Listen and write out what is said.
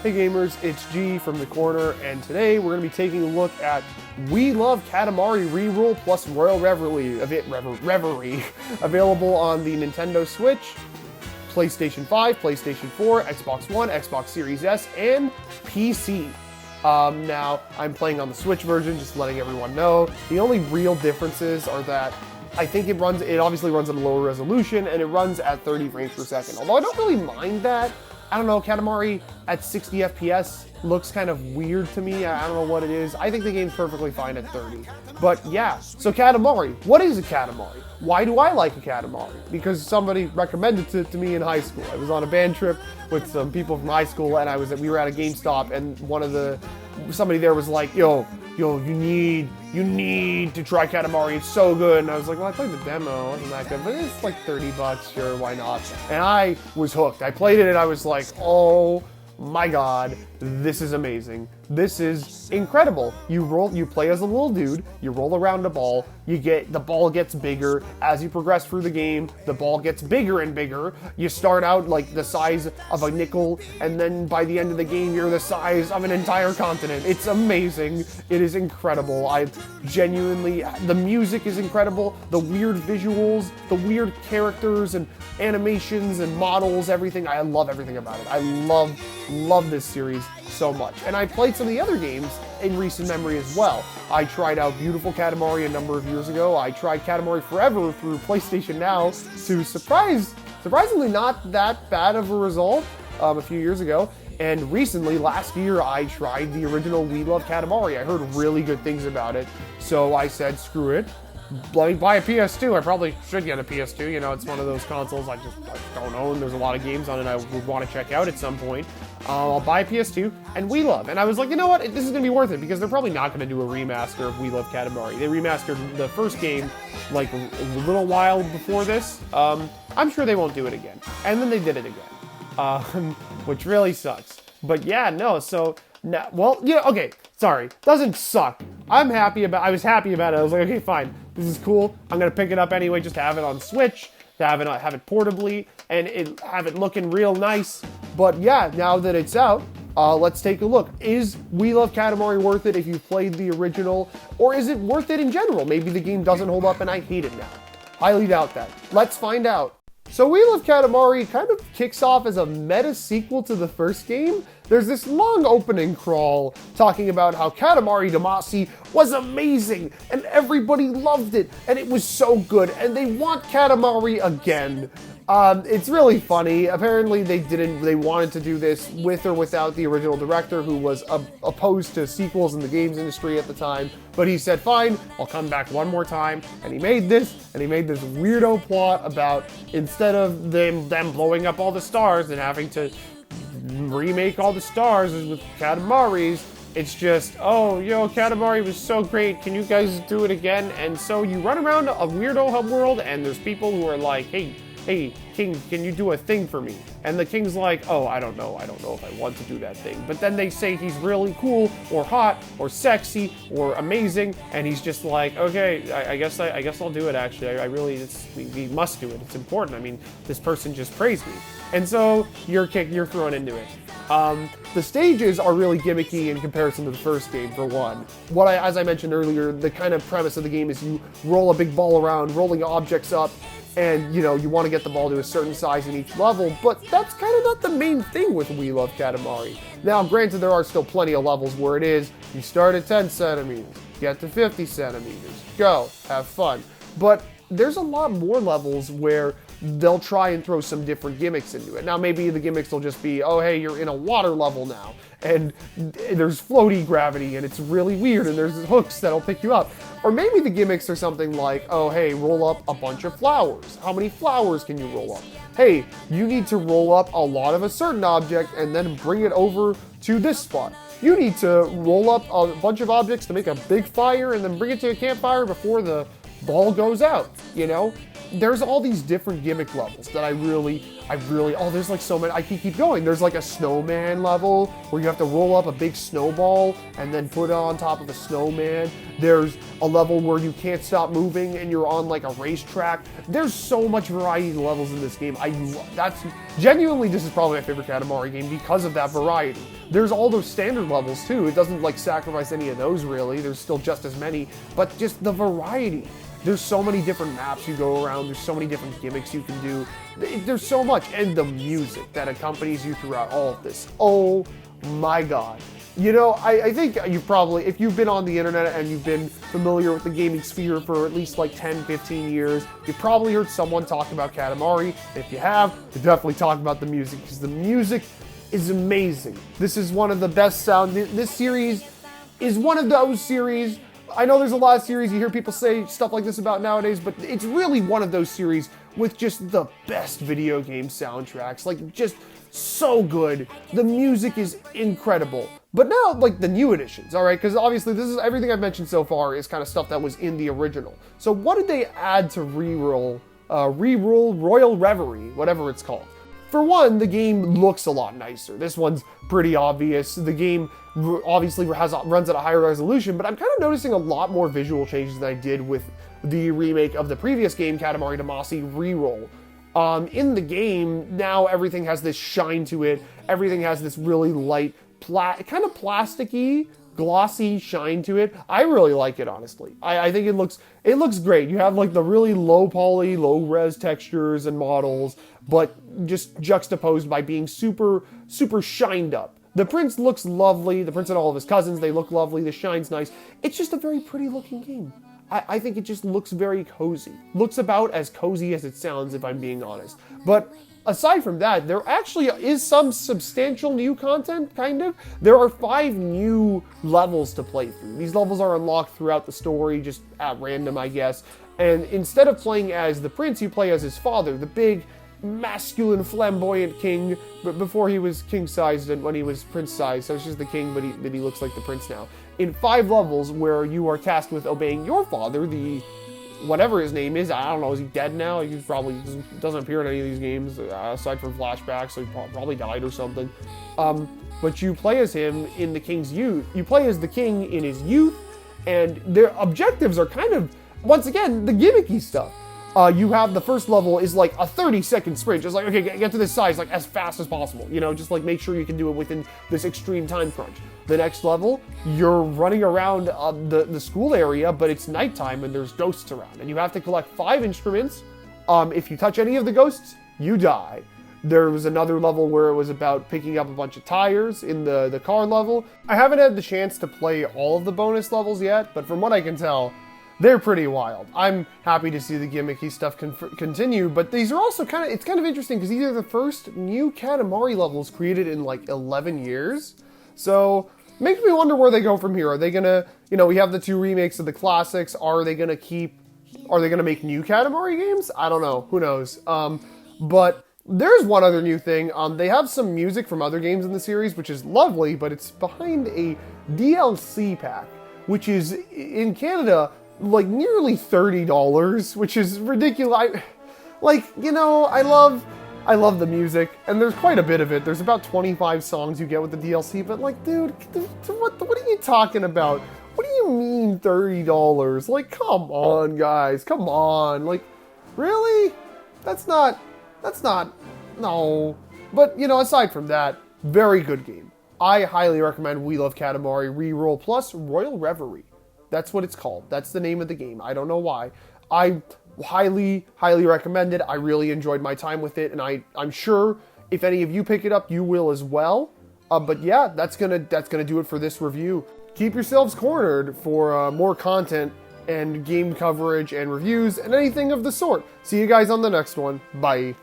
Hey gamers, it's G from the corner, and today we're going to be taking a look at We Love Katamari Reroll plus Royal Reverie, Reverie, available on the Nintendo Switch, PlayStation 5, PlayStation 4, Xbox One, Xbox Series S, and PC. Now, I'm playing on the Switch version, just letting everyone know. The only real differences are that I think it obviously runs at a lower resolution, and it runs at 30 frames per second. Although I don't really mind that. I don't know, Katamari at 60 FPS looks kind of weird to me. I don't know what it is. I think the game's perfectly fine at 30. But yeah, so Katamari. What is a Katamari? Why do I like a Katamari? Because somebody recommended it to me in high school. I was on a band trip with some people from high school, and we were at a GameStop, and somebody there was like, yo, you need to try Katamari, it's so good. And I was like, well, I played the demo, it wasn't that good, but it's like 30 bucks, sure, why not? And I was hooked. I played it and I was like, oh my god, this is amazing. This is incredible. You play as a little dude, you roll around a ball, the ball gets bigger. As you progress through the game, the ball gets bigger and bigger. You start out like the size of a nickel, and then by the end of the game, you're the size of an entire continent. It's amazing. It is incredible. The music is incredible. The weird visuals, the weird characters and animations and models, everything. I love everything about it. I love this series so much. And I played some of the other games in recent memory as well. I tried out Beautiful Katamari a number of years ago. I tried Katamari Forever through PlayStation Now to surprisingly not that bad of a result a few years ago. And recently, last year, I tried the original We Love Katamari. I heard really good things about it. So I said, screw it. Let me buy a PS2. I probably should get a PS2. You know, it's one of those consoles I don't own. There's a lot of games on it I would want to check out at some point. I'll buy a PS2 and We Love. And I was like, you know what? This is going to be worth it because they're probably not going to do a remaster of We Love Katamari. They remastered the first game like a little while before this. I'm sure they won't do it again. And then they did it again, which really sucks. But yeah, no. So now, well, yeah, okay. Sorry, doesn't suck. I was happy about it. I was like, okay, fine. This is cool. I'm gonna pick it up anyway, just to have it on Switch, to have it portably, and have it looking real nice. But yeah, now that it's out, let's take a look. Is We Love Katamari worth it if you played the original, or is it worth it in general? Maybe the game doesn't hold up and I hate it now. Highly doubt that. Let's find out. So We Love Katamari kind of kicks off as a meta sequel to the first game. There's this long opening crawl talking about how Katamari Damacy was amazing and everybody loved it and it was so good and they want Katamari again. It's really funny. Apparently they wanted to do this with or without the original director who was opposed to sequels in the games industry at the time. But he said, fine, I'll come back one more time. And he made this weirdo plot about instead of them blowing up all the stars and having to remake all the stars with Katamari's, it's just, oh, yo, Katamari was so great, can you guys do it again? And so you run around a weirdo hub world and there's people who are like, hey, King, can you do a thing for me? And the King's like, oh, I don't know if I want to do that thing. But then they say he's really cool, or hot, or sexy, or amazing, and he's just like, okay, I guess I'll do it, actually. We must do it, it's important. I mean, this person just praised me. And so you're thrown into it. The stages are really gimmicky in comparison to the first game, for one. As I mentioned earlier, the kind of premise of the game is you roll a big ball around, rolling objects up, and, you want to get the ball to a certain size in each level, but that's kind of not the main thing with We Love Katamari. Now, granted, there are still plenty of levels where it is, you start at 10 centimeters, get to 50 centimeters, go, have fun. But there's a lot more levels where they'll try and throw some different gimmicks into it. Now, maybe the gimmicks will just be, oh, hey, you're in a water level now, and there's floaty gravity, and it's really weird, and there's hooks that'll pick you up. Or maybe the gimmicks are something like, oh, hey, roll up a bunch of flowers. How many flowers can you roll up? Hey, you need to roll up a lot of a certain object and then bring it over to this spot. You need to roll up a bunch of objects to make a big fire and then bring it to a campfire before the ball goes out, There's all these different gimmick levels that I really, there's like so many, I can keep going. There's like a snowman level where you have to roll up a big snowball and then put it on top of a snowman. There's a level where you can't stop moving and you're on like a racetrack. There's so much variety of levels in this game. This is probably my favorite Katamari game because of that variety. there's all those standard levels too. It doesn't like sacrifice any of those really. There's still just as many, but just the variety. There's so many different maps you go around. There's so many different gimmicks you can do. There's so much, and the music that accompanies you throughout all of this. Oh my God. You know, I think you've probably, if you've been on the internet and you've been familiar with the gaming sphere for at least like 10, 15 years, you've probably heard someone talk about Katamari. If you have, you definitely talk about the music, because the music is amazing. This is one of the best sound. This series is one of those series. I know there's a lot of series you hear people say stuff like this about nowadays, but it's really one of those series with just the best video game soundtracks. Like, just so good. The music is incredible. But now, like, the new editions, all right? Because obviously this is everything I've mentioned so far is kind of stuff that was in the original. So what did they add to Reroll, Royal Reverie, whatever it's called? For one, the game looks a lot nicer. This one's pretty obvious. The game obviously runs at a higher resolution, but I'm kind of noticing a lot more visual changes than I did with the remake of the previous game, Katamari Damacy Reroll. In the game, now everything has this shine to it. Everything has this really light, kind of plasticky, glossy shine to it. I really like it, honestly. I think it looks great. You have like the really low poly, low res textures and models, but just juxtaposed by being super, super shined up. The prince looks lovely. The prince and all of his cousins, they look lovely. The shine's nice. It's just a very pretty looking game. I think it just looks very cozy. Looks about as cozy as it sounds, if I'm being honest. But aside from that, there actually is some substantial new content, kind of. There are 5 new levels to play through. These levels are unlocked throughout the story, just at random, I guess. And instead of playing as the prince, you play as his father, the big, masculine, flamboyant king, but before he was king-sized and when he was prince-sized, so it's just the king, but he looks like the prince now. In 5 levels where you are tasked with obeying your father, the whatever his name is, I don't know, is he dead now? He probably doesn't appear in any of these games, aside from flashbacks, so he probably died or something. But you play as him in the king's youth. You play as the king in his youth, and their objectives are kind of, once again, the gimmicky stuff. You have the first level is like a 30-second sprint. Just like, okay, get to this size like as fast as possible. You know, just like make sure you can do it within this extreme time crunch. The next level, you're running around the school area, but it's nighttime and there's ghosts around. And you have to collect 5 instruments. If you touch any of the ghosts, you die. There was another level where it was about picking up a bunch of tires in the car level. I haven't had the chance to play all of the bonus levels yet, but from what I can tell, they're pretty wild. I'm happy to see the gimmicky stuff continue, but these are also it's kind of interesting because these are the first new Katamari levels created in like 11 years. So, makes me wonder where they go from here. Are they gonna, we have the 2 remakes of the classics. Are they gonna make new Katamari games? I don't know. Who knows? But there's one other new thing. They have some music from other games in the series, which is lovely, but it's behind a DLC pack, which is, in Canada, like nearly $30, which is ridiculous. I love the music, and there's quite a bit of it. There's about 25 songs you get with the DLC, but like, dude, what are you talking about? What do you mean $30? Like, come on, guys, come on. Like, really? That's not, no. But, aside from that, very good game. I highly recommend We Love Katamari Reroll plus Royal Reverie. That's what it's called. That's the name of the game. I don't know why. I highly, highly recommend it. I really enjoyed my time with it, and I'm sure if any of you pick it up, you will as well. But yeah, that's gonna do it for this review. Keep yourselves cornered for more content and game coverage and reviews and anything of the sort. See you guys on the next one. Bye.